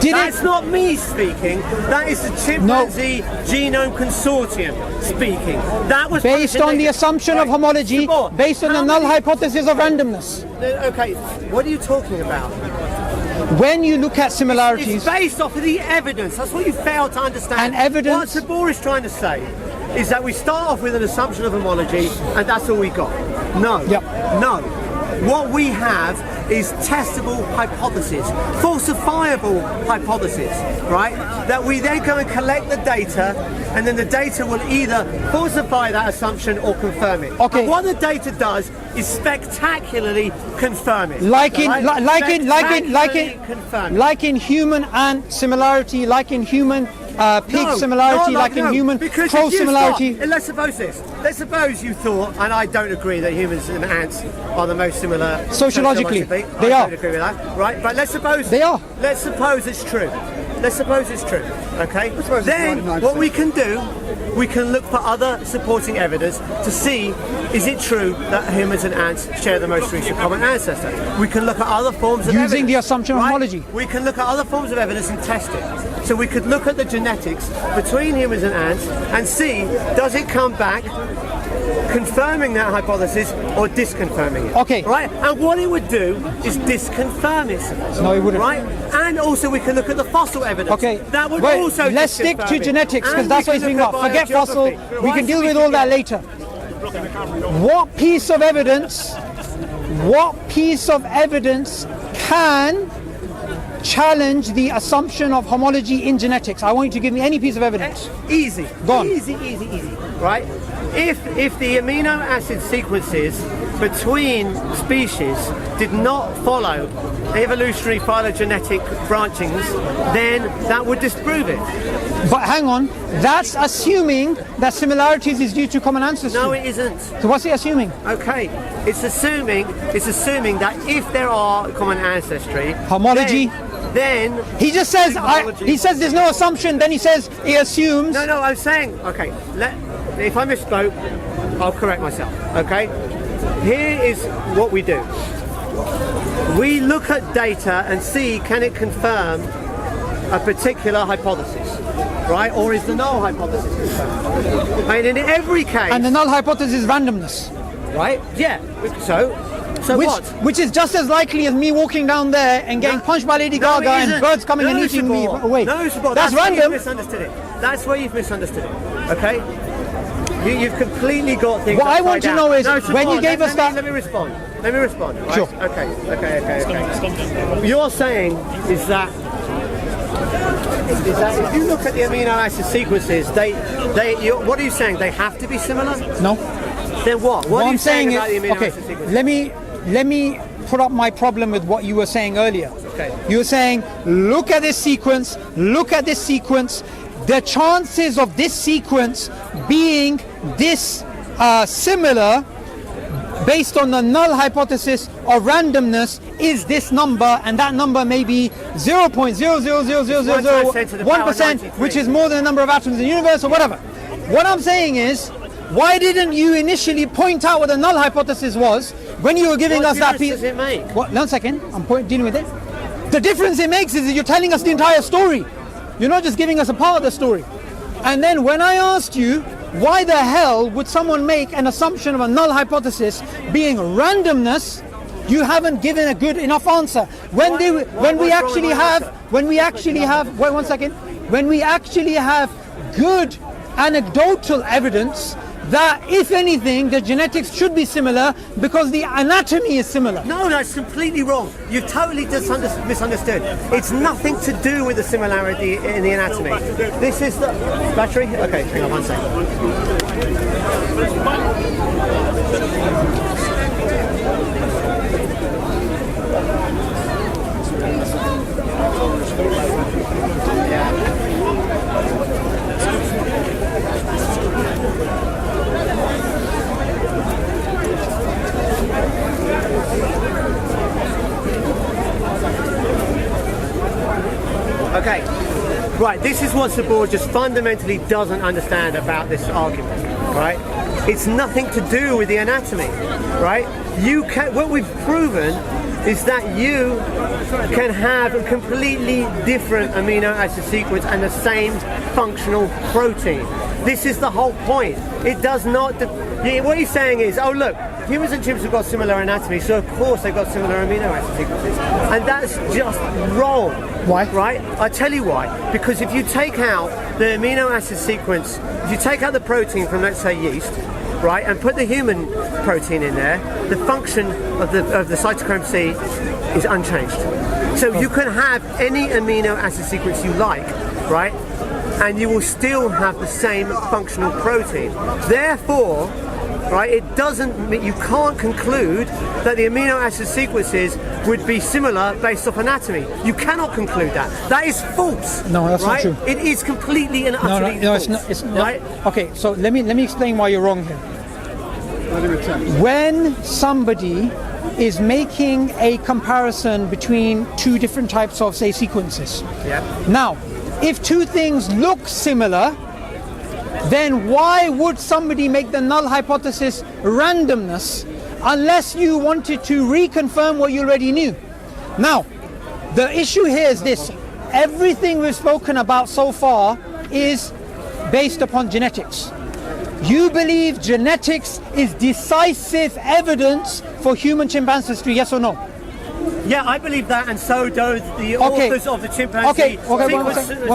That's not me speaking. That is the Chimpanzee Genome Consortium speaking. That was based on the assumption of homology, based on the null hypothesis of randomness. Okay, what are you talking about? When you look at similarities, it's based off of the evidence. That's what you fail to understand. And evidence. What Suboor is trying to say is that we start off with an assumption of homology, and that's all we got. No. Yep. No. What we have is testable hypotheses, falsifiable hypotheses, right? That we then go and collect the data, and then the data will either falsify that assumption or confirm it. Okay. And what the data does is spectacularly confirm it. Like in human ant similarity, like in human pig similarity, in human crow similarity. Let's suppose this. Let's suppose you thought, and I don't agree that humans and ants are the most similar sociologically. They I are. don't agree with that, right? But let's suppose they are. Let's suppose it's true. Let's suppose it's true. Okay. Then what we can do, we can look for other supporting evidence to see, is it true that humans and ants share the most recent common ancestor? We can look at other forms of evidence. Using the assumption of homology. We can look at other forms of evidence and test it. So we could look at the genetics between humans and ants and see, does it come back confirming that hypothesis or disconfirming it? Okay. Right? And what it would do is disconfirm it. No, it wouldn't. Right? And also we can look at the fossil evidence. Okay. That would also let's stick to genetics, because that's what it's being about. Forget fossil. We can deal with all that later. What piece of evidence can challenge the assumption of homology in genetics? I want you to give me any piece of evidence. Easy. Go on. Easy. Right? If the amino acid sequences between species did not follow evolutionary phylogenetic branchings, then that would disprove it. But hang on, that's assuming that similarities is due to common ancestry. No, it isn't. So what's he assuming? Okay, it's assuming that if there are common ancestry, homology, then he just says he says there's no assumption. Then he says he assumes. No, I'm saying okay. If I misspoke, I'll correct myself. Okay, here is what we do. We look at data and see, can it confirm a particular hypothesis, right? Or is the null hypothesis confirmed? And in every case... And the null hypothesis is randomness. Right? Yeah. So what? Which is just as likely as me walking down there and getting punched by Lady Gaga and birds coming and eating me away. No, Suboor, that's random. You've misunderstood it. That's where you've misunderstood it. Okay? You've completely got things What I want to know is, when you gave us that... Let me respond. Right? Sure. Okay. You're saying is that if you look at the amino acid sequences, what are you saying? They have to be similar? No. Then what? What are you saying about the amino acid sequences? Let me put up my problem with what you were saying earlier. Okay. You were saying, look at this sequence, the chances of this sequence being this similar based on the null hypothesis of randomness is this number, and that number may be 0.0000001%, which is more than the number of atoms in the universe or whatever. What I'm saying is, why didn't you initially point out what the null hypothesis was when you were giving us that piece? What difference does it make? What? 1 second, I'm dealing with it. The difference it makes is that you're telling us the entire story. You're not just giving us a part of the story. And then when I asked you, why the hell would someone make an assumption of a null hypothesis being randomness, you haven't given a good enough answer. When we actually have good anecdotal evidence that, if anything, the genetics should be similar because the anatomy is similar. No, that's completely wrong. You've totally misunderstood. It's nothing to do with the similarity in the anatomy. This is the battery. Okay, hang on 1 second. Okay, right, this is what Suboor just fundamentally doesn't understand about this argument, right? It's nothing to do with the anatomy, right? What we've proven is that you can have a completely different amino acid sequence and the same functional protein. This is the whole point. It does not. What he's saying is, oh look, humans and chimps have got similar anatomy, so of course they've got similar amino acid sequences, and that's just wrong. Why? Right? I'll tell you why. Because if you take out the amino acid sequence, if you take out the protein from, let's say, yeast, right, and put the human protein in there, the function of the cytochrome C is unchanged. So you can have any amino acid sequence you like, right, and you will still have the same functional protein. Therefore, right, it doesn't. You can't conclude that the amino acid sequences would be similar based off anatomy. You cannot conclude that. That is false. No, that's right? not true. It is completely and utterly false. It's not. Right? Okay, so let me explain why you're wrong here. When somebody is making a comparison between two different types of, say, sequences. Yeah. Now, if two things look similar, then why would somebody make the null hypothesis randomness unless you wanted to reconfirm what you already knew? Now, the issue here is this. Everything we've spoken about so far is based upon genetics. You believe genetics is decisive evidence for human-chimp ancestry, yes or no? Yeah, I believe that, and so do the authors of the chimpanzee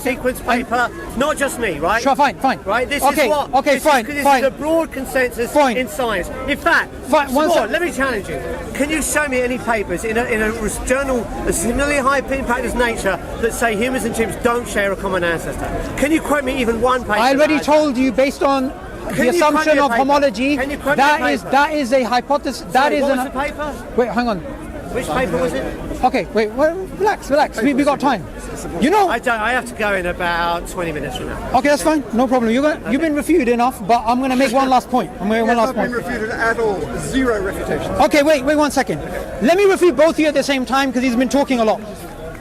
sequence paper. Not just me, right? Sure, fine. Right, this Okay, is what. okay, this fine, is fine. the broad consensus in science. In fact, Suboor, let me challenge you. Can you show me any papers in a journal as similarly high impact as Nature that say humans and chimps don't share a common ancestor? Can you quote me even one paper? I already told you, based on the assumption of homology, that is a hypothesis. That is what was the paper? Wait, hang on. Which paper was it? Okay, wait, relax. We got time. You know. I have to go in about 20 minutes from now. Okay, that's fine. No problem. You've been refuted enough, but I'm going to make one last point. Not been refuted at all. Zero refutation. Okay, wait 1 second. Let me refute both of you at the same time because he's been talking a lot.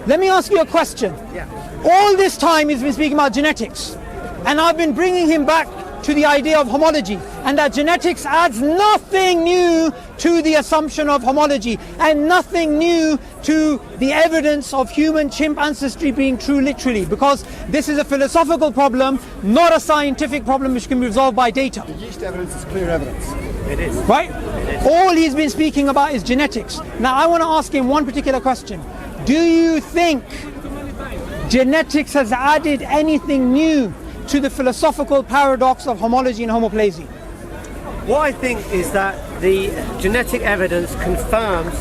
Let me ask you a question. Yeah. All this time he's been speaking about genetics, and I've been bringing him back to the idea of homology, and that genetics adds nothing new to the assumption of homology and nothing new to the evidence of human-chimp ancestry being true literally, because this is a philosophical problem, not a scientific problem which can be resolved by data. The yeast evidence is clear evidence. It is. Right? All he's been speaking about is genetics. Now I want to ask him one particular question. Do you think genetics has added anything new to the philosophical paradox of homology and homoplasy? What I think is that the genetic evidence confirms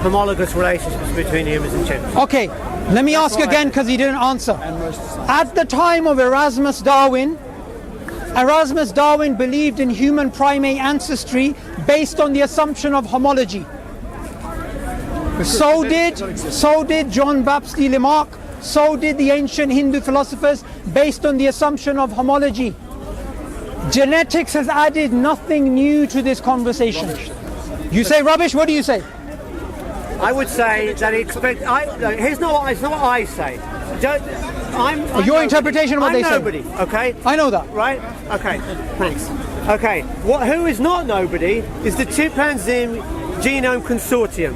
homologous relationships between humans and chimps. Okay, let me ask again because he didn't answer. At the time of Erasmus Darwin believed in human primate ancestry based on the assumption of homology. So did John Baptiste Lamarck. So did the ancient Hindu philosophers based on the assumption of homology. Genetics has added nothing new to this conversation. You say rubbish, what do you say? I would say that here's not what I say. I'm your interpretation of what they say. I'm nobody, okay? I know that. Right? Okay, thanks. Okay, who is not nobody is the Chimpanzee Genome Consortium.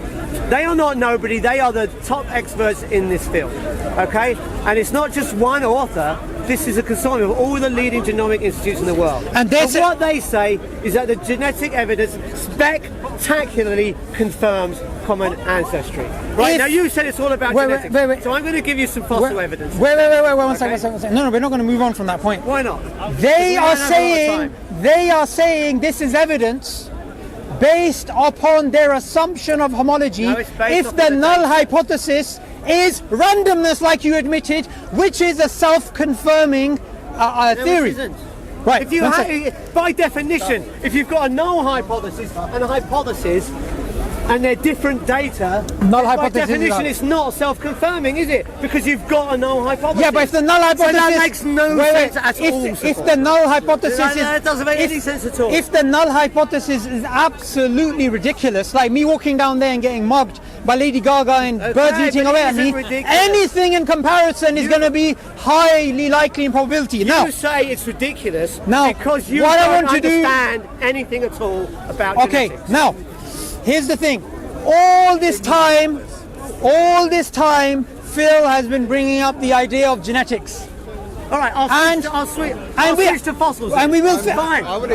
They are not nobody, they are the top experts in this field, okay? And it's not just one author, this is a consortium of all the leading genomic institutes in the world. And what they say is that the genetic evidence spectacularly confirms common ancestry. Right, now you said it's all about genetics, so I'm going to give you some fossil evidence. Wait, one second. No, we're not going to move on from that point. Why not? They are saying this is evidence based upon their assumption of homology. If the null hypothesis is randomness, like you admitted, which is a self-confirming theory. It isn't. Right. If you by definition, if you've got a null hypothesis and a hypothesis, and they're different data, by definition it's not self-confirming, is it? Because you've got a null hypothesis. Yeah, but if the null hypothesis... So that makes no sense at all. If the null hypothesis is... That doesn't make any sense at all. If the null hypothesis is absolutely ridiculous, like me walking down there and getting mugged by Lady Gaga and birds eating away at me, anything in comparison is going to be highly likely in probability. You say it's ridiculous because you don't understand anything at all about genetics. Now, here's the thing. all this time, Phil has been bringing up the idea of genetics. All right, I'll switch to fossils. And we will. Fine. I would